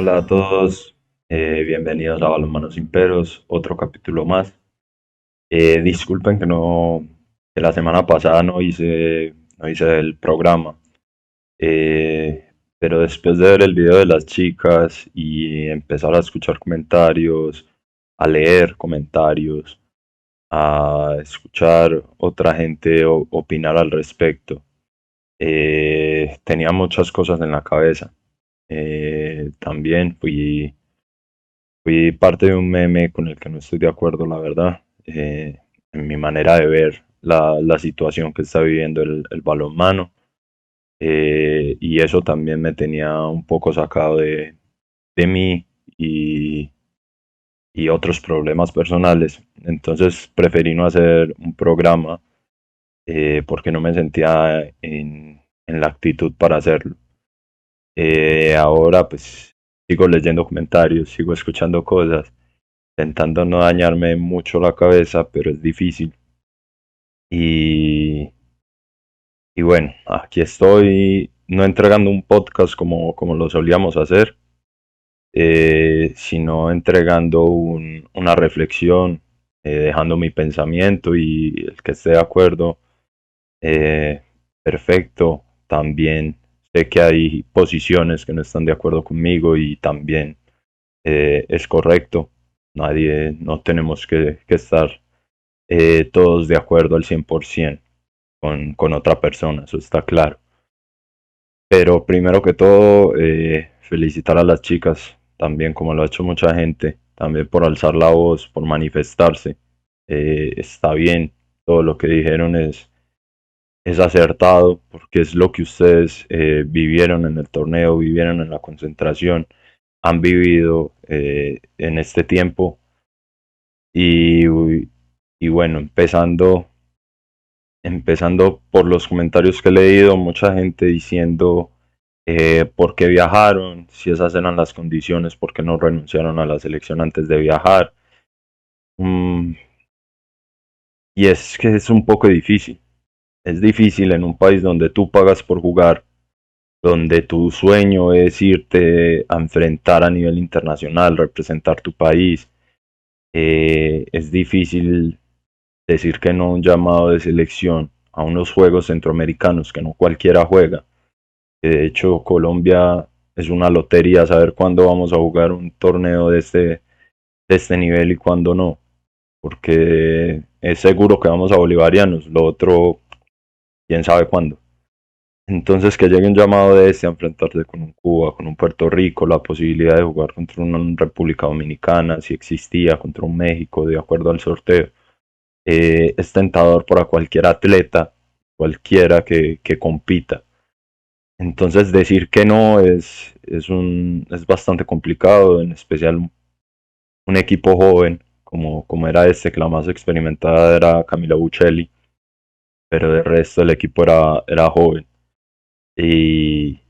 Hola a todos, bienvenidos a Balonmano Sin Peros, otro capítulo más. Disculpen que la semana pasada no hice el programa, pero después de ver el video de las chicas y empezar a escuchar comentarios, a leer comentarios, a escuchar otra gente opinar al respecto, tenía muchas cosas en la cabeza. También fui parte de un meme con el que no estoy de acuerdo, la verdad, en mi manera de ver la situación que está viviendo el balonmano, y eso también me tenía un poco sacado de mí y, y otros problemas personales. Entonces preferí no hacer un programa, porque no me sentía en la actitud para hacerlo. Ahora pues sigo leyendo comentarios, sigo escuchando cosas, intentando no dañarme mucho la cabeza, pero es difícil. Y, y bueno, aquí estoy no entregando un podcast como lo solíamos hacer, sino entregando una reflexión, dejando mi pensamiento y el que esté de acuerdo, eh, perfecto. También sé que hay posiciones que no están de acuerdo conmigo y también es correcto. No tenemos que estar todos de acuerdo al 100% con otra persona, eso está claro. Pero primero que todo, felicitar a las chicas, también como lo ha hecho mucha gente, también por alzar la voz, por manifestarse. Está bien, todo lo que dijeron es acertado, porque es lo que ustedes vivieron en el torneo, vivieron en la concentración, han vivido en este tiempo. Y, y bueno, empezando por los comentarios que he leído, mucha gente diciendo por qué viajaron, si esas eran las condiciones, por qué no renunciaron a la selección antes de viajar. Mm, y es que es un poco difícil. Es difícil en un país donde tú pagas por jugar, donde tu sueño es irte a enfrentar a nivel internacional, representar tu país. Es difícil decir que no a un llamado de selección a unos juegos centroamericanos que no cualquiera juega. De hecho, Colombia es una lotería saber cuándo vamos a jugar un torneo de este nivel y cuándo no, porque es seguro que vamos a Bolivarianos, lo otro, quién sabe cuándo. Entonces, que llegue un llamado de este a enfrentarse con un Cuba, con un Puerto Rico, la posibilidad de jugar contra una República Dominicana, si existía, contra un México, de acuerdo al sorteo, es tentador para cualquier atleta, cualquiera que compita. Entonces decir que no es bastante complicado, en especial un equipo joven como era este, que la más experimentada era Camila Buccelli, pero de resto el equipo era joven. Y,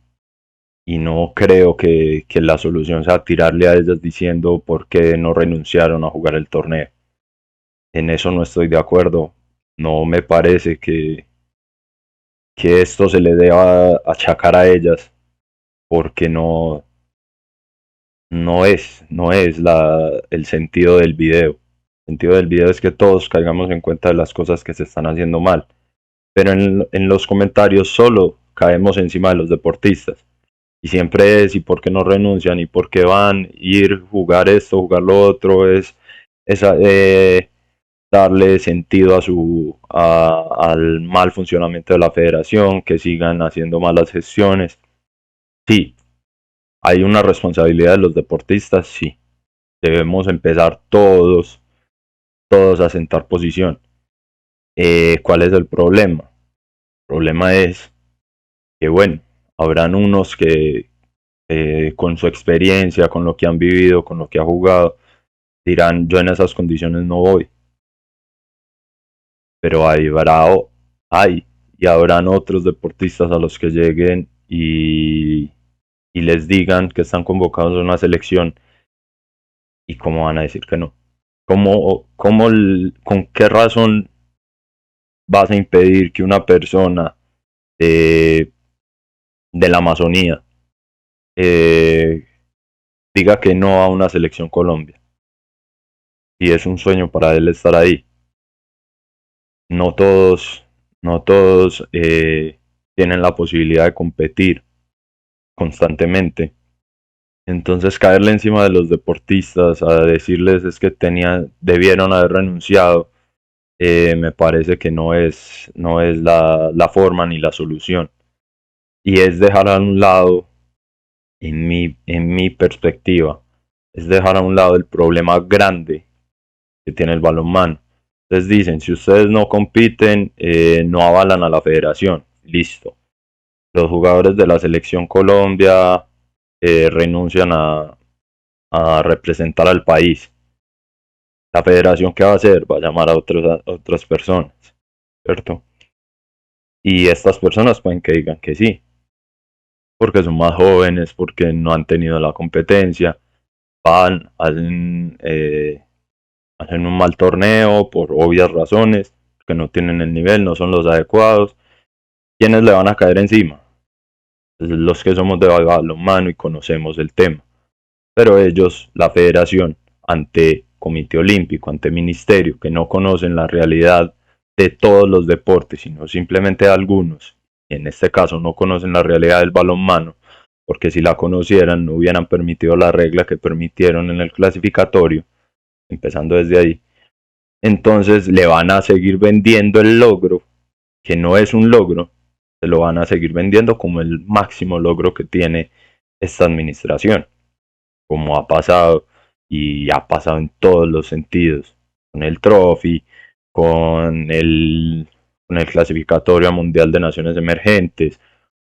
y no creo que la solución sea tirarle a ellas diciendo por qué no renunciaron a jugar el torneo. En eso no estoy de acuerdo. No me parece que esto se le deba achacar a ellas, porque no es el sentido del video. El sentido del video es que todos caigamos en cuenta de las cosas que se están haciendo mal. Pero en los comentarios solo caemos encima de los deportistas. Y siempre es, ¿y por qué no renuncian? ¿Y por qué van? Ir, jugar esto, jugar lo otro, es darle sentido al mal funcionamiento de la federación, que sigan haciendo malas gestiones. Sí, hay una responsabilidad de los deportistas, sí. Debemos empezar todos a sentar posición. ¿Cuál es el problema? El problema es que, bueno, habrán unos que con su experiencia, con lo que han vivido, con lo que han jugado, dirán, yo en esas condiciones no voy. Pero hay y habrán otros deportistas a los que lleguen y les digan que están convocados a una selección, y cómo van a decir que no. ¿Con qué razón vas a impedir que una persona de, de la Amazonía, eh, diga que no a una selección Colombia. Y es un sueño para él estar ahí. No todos, no todos tienen la posibilidad de competir constantemente. Entonces caerle encima de los deportistas a decirles es que debieron haber renunciado, me parece que no es la forma ni la solución. Y es dejar a un lado, en mi perspectiva, es dejar a un lado el problema grande que tiene el balonmano. Entonces dicen, si ustedes no compiten, no avalan a la federación. Listo. Los jugadores de la selección Colombia renuncian a representar al país. La federación, ¿qué va a hacer? Va a llamar a otras personas, ¿cierto? Y estas personas pueden que digan que sí, porque son más jóvenes, porque no han tenido la competencia, van, hacen un mal torneo por obvias razones, que no tienen el nivel, no son los adecuados. ¿Quiénes le van a caer encima? Los que somos de balonmano y conocemos el tema. Pero ellos, la federación, ante Comité Olímpico, ante Ministerio, que no conocen la realidad de todos los deportes, sino simplemente de algunos, y en este caso no conocen la realidad del balonmano, porque si la conocieran no hubieran permitido la regla que permitieron en el clasificatorio, empezando desde ahí. Entonces le van a seguir vendiendo el logro, que no es un logro, se lo van a seguir vendiendo como el máximo logro que tiene esta administración, como ha pasado y ha pasado en todos los sentidos, con el Trophy, con el clasificatorio mundial de naciones emergentes,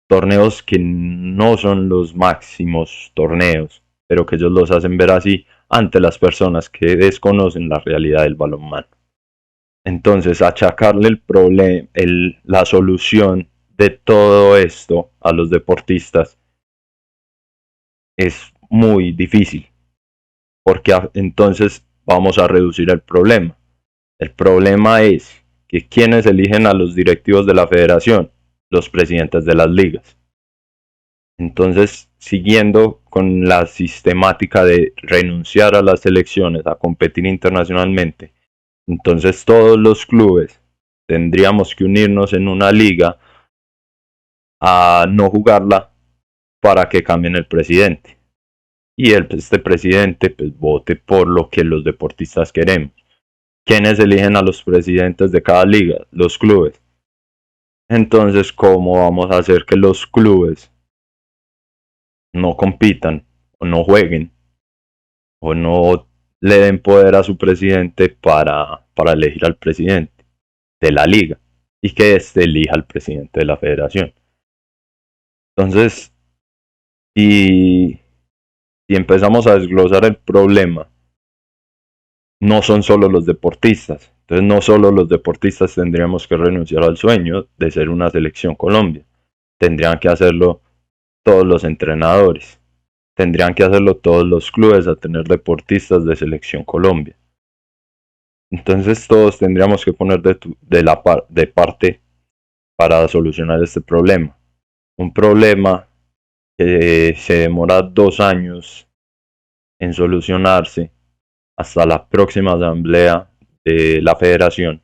torneos que no son los máximos torneos, pero que ellos los hacen ver así ante las personas que desconocen la realidad del balonmano. Entonces, achacarle la solución de todo esto a los deportistas es muy difícil, porque entonces vamos a reducir el problema. El problema es que quienes eligen a los directivos de la federación, los presidentes de las ligas. Entonces, siguiendo con la sistemática de renunciar a las elecciones, a competir internacionalmente, entonces todos los clubes tendríamos que unirnos en una liga a no jugarla para que cambien el presidente. Y este presidente pues vote por lo que los deportistas queremos. ¿Quiénes eligen a los presidentes de cada liga? Los clubes. Entonces, ¿cómo vamos a hacer que los clubes no compitan o no jueguen o no le den poder a su presidente para elegir al presidente de la liga y que éste elija al presidente de la federación? Entonces, si, si empezamos a desglosar el problema, no son solo los deportistas. Entonces no solo los deportistas tendríamos que renunciar al sueño de ser una selección Colombia. Tendrían que hacerlo todos los entrenadores. Tendrían que hacerlo todos los clubes a tener deportistas de selección Colombia. Entonces todos tendríamos que poner de parte para solucionar este problema. Un problema que se demora 2 años en solucionarse hasta la próxima asamblea de la federación,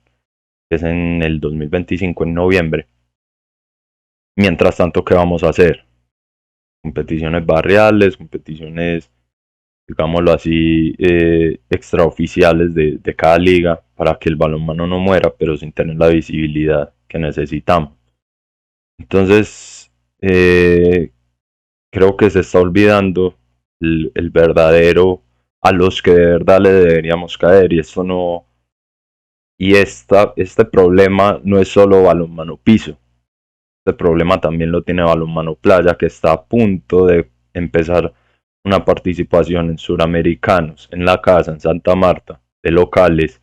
que es en el 2025, en noviembre. Mientras tanto, ¿qué vamos a hacer? Competiciones barriales, competiciones, digámoslo así, extraoficiales de cada liga para que el balonmano no muera, pero sin tener la visibilidad que necesitamos. Entonces, creo que se está olvidando el verdadero a los que de verdad le deberíamos caer, y esto no, este problema no es solo balonmano piso. Este problema también lo tiene balonmano playa, que está a punto de empezar una participación en suramericanos en la casa, en Santa Marta, de locales,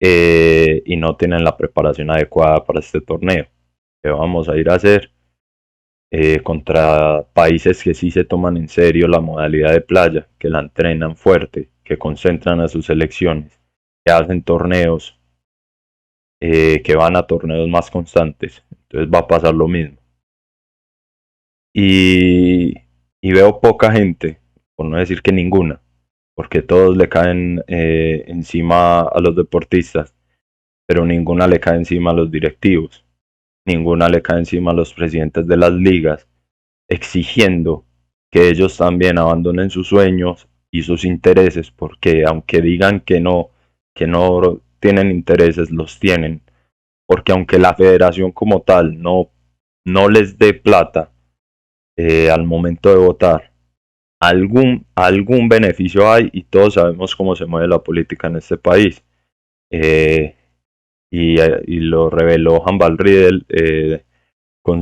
y no tienen la preparación adecuada para este torneo que vamos a ir a hacer, contra países que sí se toman en serio la modalidad de playa, que la entrenan fuerte, que concentran a sus selecciones, que hacen torneos, que van a torneos más constantes. Entonces va a pasar lo mismo. Y, y veo por no decir que ninguna, porque todos le caen encima a los deportistas, pero ninguna le cae encima a los directivos, ninguna le cae encima a los presidentes de las ligas, exigiendo que ellos también abandonen sus sueños y sus intereses, porque aunque digan que no tienen intereses, los tienen, porque aunque la federación como tal no les dé plata al momento de votar, algún beneficio hay y todos sabemos cómo se mueve la política en este país. Eh, y lo reveló Hanbal Riedel con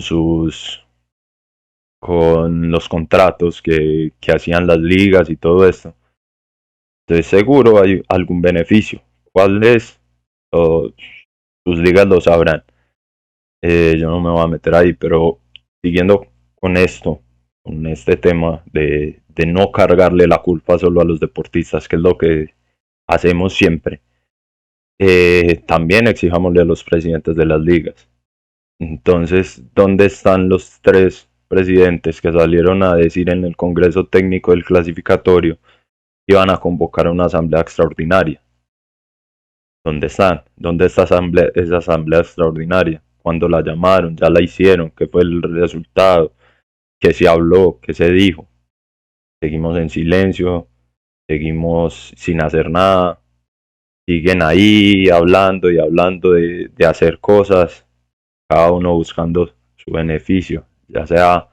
con los contratos que hacían las ligas y todo esto. Entonces seguro hay algún beneficio. ¿Cuál es? O sus ligas lo sabrán. Yo no me voy a meter ahí, pero siguiendo con esto, con este tema de no cargarle la culpa solo a los deportistas, que es lo que hacemos siempre, también exijámosle a los presidentes de las ligas. Entonces, ¿dónde están los tres presidentes que salieron a decir en el Congreso Técnico del Clasificatorio que iban a convocar a una asamblea extraordinaria? ¿Dónde están? ¿Dónde está esa asamblea extraordinaria? Cuando la llamaron, ya la hicieron, ¿qué fue el resultado? ¿Qué se habló? ¿Qué se dijo? Seguimos en silencio, seguimos sin hacer nada, siguen ahí hablando y hablando de hacer cosas, cada uno buscando su beneficio, ya sea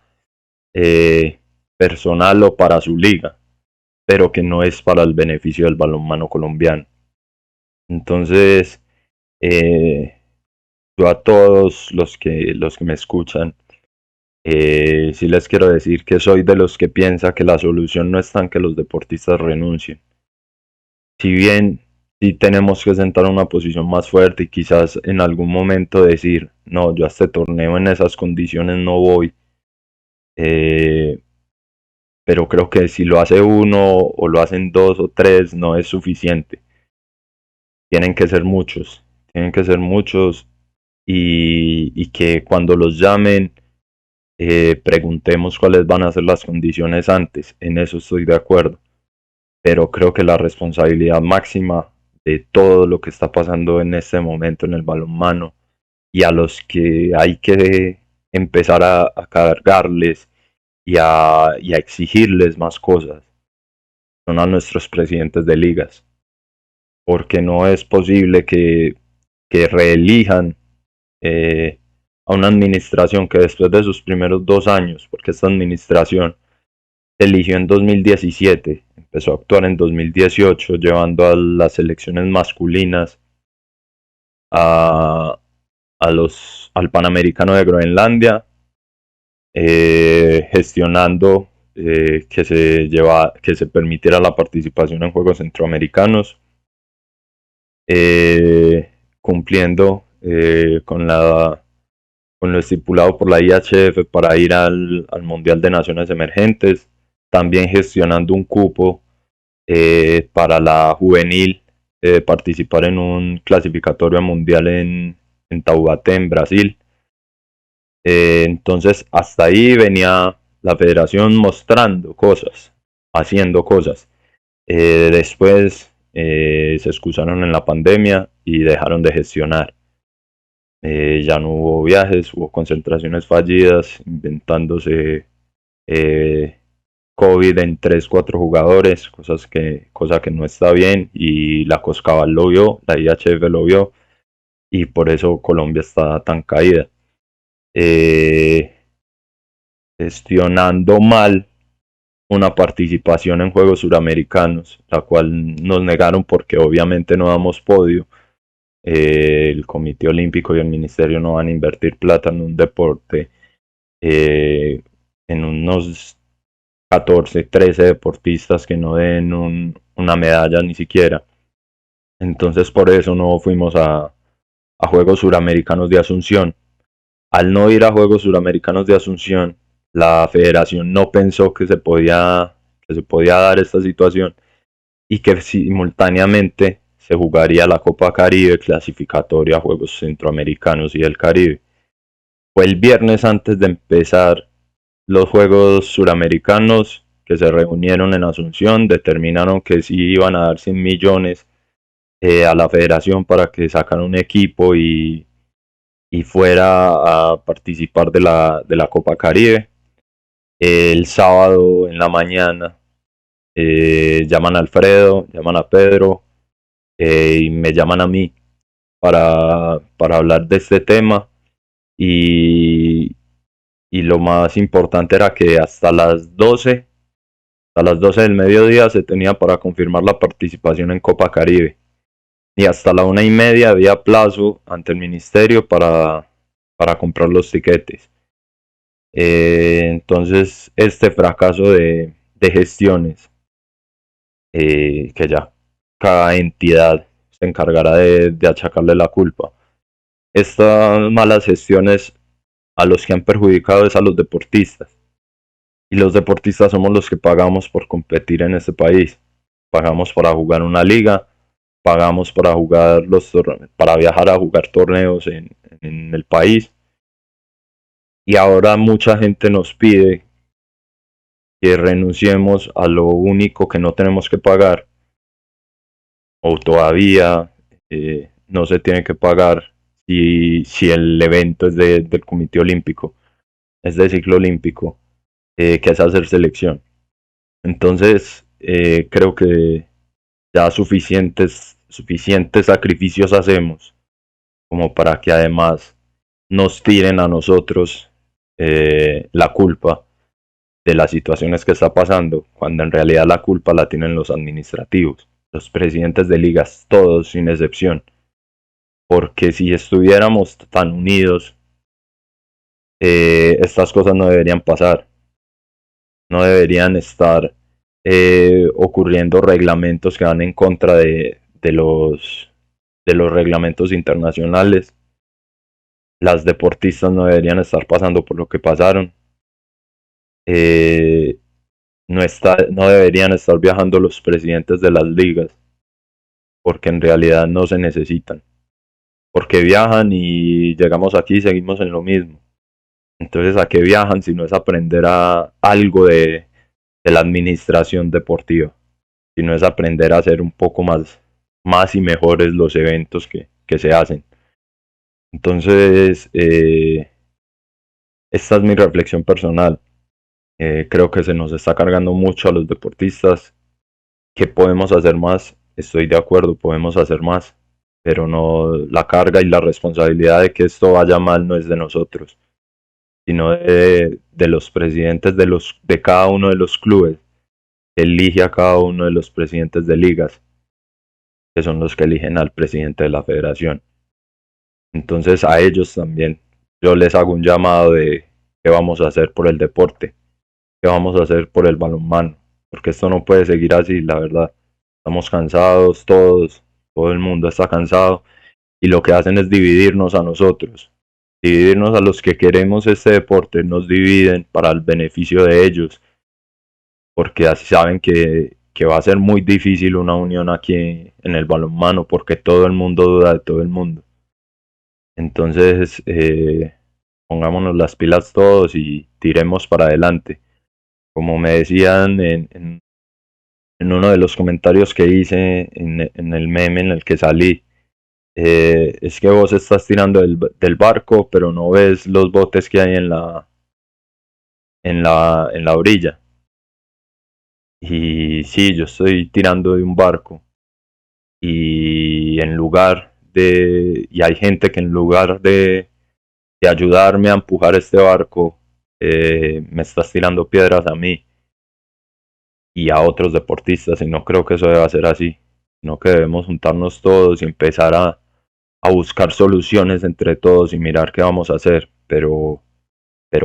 eh, personal o para su liga, pero que no es para el beneficio del balonmano colombiano. Entonces, eh, yo a todos los que me escuchan, sí les quiero decir que soy de los que piensa que la solución no está en que los deportistas renuncien. Si bien sí tenemos que sentar una posición más fuerte y quizás en algún momento decir, no, yo a este torneo en esas condiciones no voy, eh, pero creo que si lo hace uno o lo hacen dos o tres no es suficiente. Tienen que ser muchos y que cuando los llamen preguntemos cuáles van a ser las condiciones antes. En eso estoy de acuerdo. Pero creo que la responsabilidad máxima de todo lo que está pasando en este momento en el balonmano y a los que hay que empezar a cargarles y a exigirles más cosas son a nuestros presidentes de ligas. Porque no es posible que reelijan a una administración que después de sus primeros 2 años, porque esta administración se eligió en 2017, empezó a actuar en 2018, llevando a las selecciones masculinas a, al Panamericano de Groenlandia, gestionando que se permitiera la participación en Juegos Centroamericanos, cumpliendo con lo estipulado por la IHF para ir al Mundial de Naciones Emergentes, también gestionando un cupo para la juvenil participar en un clasificatorio mundial en Taubaté, en Brasil. Entonces, hasta ahí venía la federación mostrando cosas, haciendo cosas. Después se excusaron en la pandemia y dejaron de gestionar. Ya no hubo viajes, hubo concentraciones fallidas, inventándose COVID en 3 4 jugadores, cosa que no está bien y la Coscabal lo vio, la IHF lo vio y por eso Colombia está tan caída. Gestionando mal una participación en Juegos Suramericanos, la cual nos negaron porque obviamente no damos podio. El Comité Olímpico y el Ministerio no van a invertir plata en un deporte, en unos 14, 13 deportistas que no den una medalla ni siquiera. Entonces por eso no fuimos a Juegos Suramericanos de Asunción. Al no ir a Juegos Suramericanos de Asunción, la federación no pensó que se podía dar esta situación y que simultáneamente se jugaría la Copa Caribe clasificatoria a Juegos Centroamericanos y del Caribe. Fue el viernes antes de empezar los Juegos Suramericanos que se reunieron en Asunción, determinaron que sí iban a dar 100 millones a la federación para que sacara un equipo y fuera a participar de la Copa Caribe. El sábado en la mañana llaman a Alfredo, llaman a Pedro y me llaman a mí para hablar de este tema y, y lo más importante era que a las 12 del mediodía se tenía para confirmar la participación en Copa Caribe y hasta la 1:30 había plazo ante el ministerio para comprar los tiquetes. Entonces este fracaso de gestiones, que ya cada entidad se encargará de achacarle la culpa. Estas malas gestiones a los que han perjudicado es a los deportistas. Y los deportistas somos los que pagamos por competir en este país. Pagamos para jugar una liga, pagamos para viajar a jugar torneos en el país. Y ahora mucha gente nos pide que renunciemos a lo único que no tenemos que pagar, o todavía no se tiene que pagar si el evento es del Comité Olímpico, es de ciclo olímpico, que es hacer selección. Entonces, creo que ya suficientes sacrificios hacemos como para que además nos tiren a nosotros la culpa de las situaciones que está pasando, cuando en realidad la culpa la tienen los administrativos, los presidentes de ligas, todos sin excepción. Porque si estuviéramos tan unidos, estas cosas no deberían pasar, no deberían estar ocurriendo reglamentos que van en contra de los reglamentos internacionales. Las deportistas no deberían estar pasando por lo que pasaron. No deberían estar viajando los presidentes de las ligas, porque en realidad no se necesitan. Porque viajan y llegamos aquí y seguimos en lo mismo. Entonces, ¿a qué viajan si no es aprender algo de la administración deportiva? Si no es aprender a hacer un poco más y mejores los eventos que se hacen. Entonces, esta es mi reflexión personal. Creo que se nos está cargando mucho a los deportistas. ¿Que podemos hacer más? Estoy de acuerdo, podemos hacer más. Pero no, la carga y la responsabilidad de que esto vaya mal no es de nosotros, sino de los presidentes de cada uno de los clubes. Elige a cada uno de los presidentes de ligas, que son los que eligen al presidente de la federación. Entonces a ellos también yo les hago un llamado de qué vamos a hacer por el deporte, qué vamos a hacer por el balonmano, porque esto no puede seguir así, la verdad. Estamos cansados todos, todo el mundo está cansado y lo que hacen es dividirnos a nosotros, dividirnos a los que queremos este deporte, nos dividen para el beneficio de ellos, porque así saben que va a ser muy difícil una unión aquí en el balonmano, porque todo el mundo duda de todo el mundo. Entonces, pongámonos las pilas todos y tiremos para adelante. Como me decían en uno de los comentarios que hice en el meme en el que salí, es que vos estás tirando del barco, pero no ves los botes que hay en la orilla. Y sí, yo estoy tirando de un barco y y hay gente que en lugar de ayudarme a empujar este barco, me estás tirando piedras a mí y a otros deportistas, y no creo que eso deba ser así, sino que debemos juntarnos todos y empezar a buscar soluciones entre todos y mirar qué vamos a hacer, pero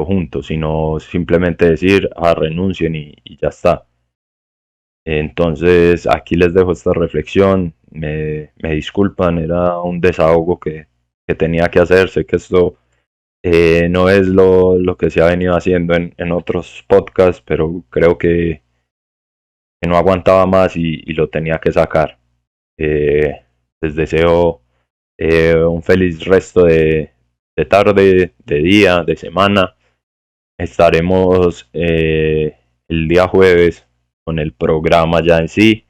juntos, y no simplemente decir, renuncien y ya está. Entonces aquí les dejo esta reflexión, me disculpan, era un desahogo que tenía que hacer, sé que esto no es lo que se ha venido haciendo en otros podcasts, pero creo que no aguantaba más y lo tenía que sacar. Les deseo un feliz resto de tarde, de día, de semana. Estaremos el día jueves con el programa ya en sí,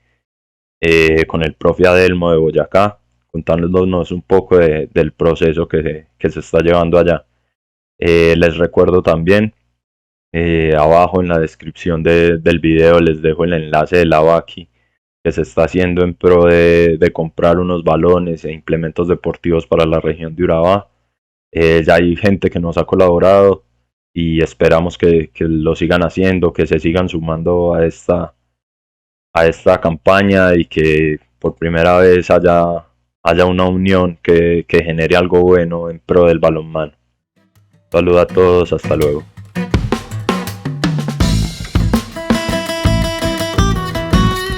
con el profe Adelmo de Boyacá, contándonos un poco del proceso que se está llevando allá. Les recuerdo también, abajo en la descripción del video les dejo el enlace de la Vaki que se está haciendo en pro de comprar unos balones e implementos deportivos para la región de Urabá. Ya hay gente que nos ha colaborado y esperamos que lo sigan haciendo, que se sigan sumando a esta campaña y que por primera vez haya una unión que genere algo bueno en pro del balonmano. Saludos a todos, hasta luego.